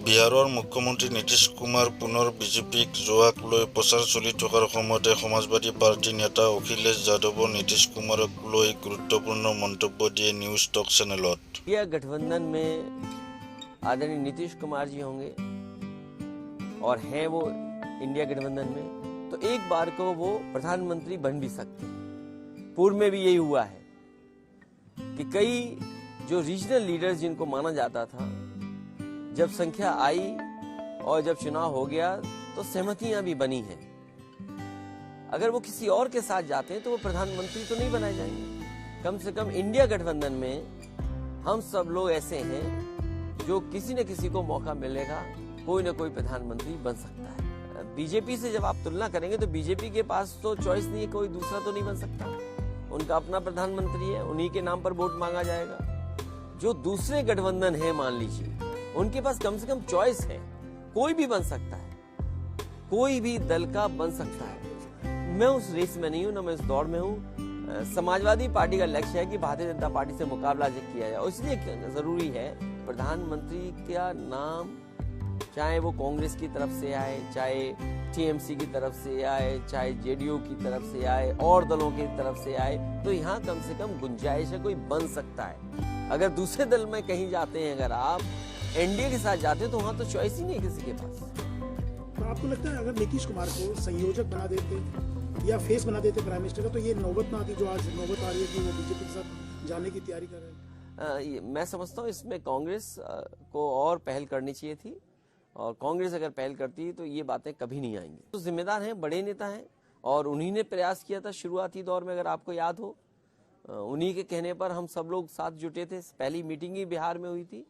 বিহাৰৰ মুখ্যমন্ত্ৰী নীতিশ কুমাৰ পুনৰ বিজেপিক যোৱাক লৈ প্ৰচাৰ চলি থকাৰ সময়তে সমাজবাদী পাৰ্টীৰ নেতা অখিলেশ যাদৱৰ নীতিশ কুমাৰক লৈ গুৰুত্বপূৰ্ণ মন্তব্য দিয়ে নিউজ টক চেনেলত। इंडिया गठबंधन में आदरणीय नीतीश कुमार जी होंगे और हैं वो इंडिया गठबंधन में, तो एक बार को वो प्रधानमंत्री बन भी सकते हैं। पूर्व में भी यही हुआ है कि कई जो रीजनल लीडर्स जिनको माना जाता था, जब संख्या आई और जब चुनाव हो गया तो सहमतियां भी बनी हैं। अगर वो किसी और के साथ जाते हैं तो वो प्रधानमंत्री तो नहीं बनाए जाएंगे। कम से कम इंडिया गठबंधन में हम सब लोग ऐसे हैं जो किसी न किसी को मौका मिलेगा, कोई न कोई प्रधानमंत्री बन सकता है। बीजेपी से जब आप तुलना करेंगे तो बीजेपी के पास तो चॉइस नहीं है, कोई दूसरा तो नहीं बन सकता। उनका अपना प्रधानमंत्री है, उन्हीं के नाम पर वोट मांगा जाएगा। जो दूसरे गठबंधन है मान लीजिए, उनके पास कम से कम चॉइस है, कोई भी बन सकता है, कोई भी दल का बन सकता है। मैं उस रेस में नहीं हूं, ना मैं उस दौड़ में हूं। समाजवादी पार्टी का लक्ष्य है कि भारतीय जनता पार्टी से मुकाबला किया जाए, इसलिए जरूरी है प्रधानमंत्री का नाम, चाहे वो कांग्रेस की तरफ से आए, चाहे टीएमसी की तरफ से आए, चाहे जेडीयू की तरफ से आए और दलों की तरफ से आए, तो यहाँ कम से कम गुंजाइश है, कोई बन सकता है। अगर दूसरे दल में कहीं जाते हैं, अगर आप एनडीए के साथ जाते हैं तो वहां तो चॉइस ही नहीं है किसी के पास। तो आपको लगता है अगर नीतीश कुमार को संयोजक बना देते या फेस बना देते प्राइम मिनिस्टर का, तो ये नौबत ना आती जो आज नौबत आ रही है कि वो बीजेपी के साथ जाने की तैयारी कर रहे हैं? मैं समझता हूँ इसमें कांग्रेस को और पहल करनी चाहिए थी, और कांग्रेस अगर पहल करती तो ये बातें कभी नहीं आएंगी। तो जिम्मेदार हैं, बड़े नेता हैं, और उन्हीं ने प्रयास किया था शुरुआती दौर में, अगर आपको याद हो। उन्हीं के कहने पर हम सब लोग साथ जुटे थे। पहली मीटिंग ही बिहार में हुई थी,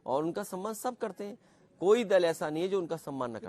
और उनका सम्मान सब करते हैं। कोई दल ऐसा नहीं है जो उनका सम्मान न करे।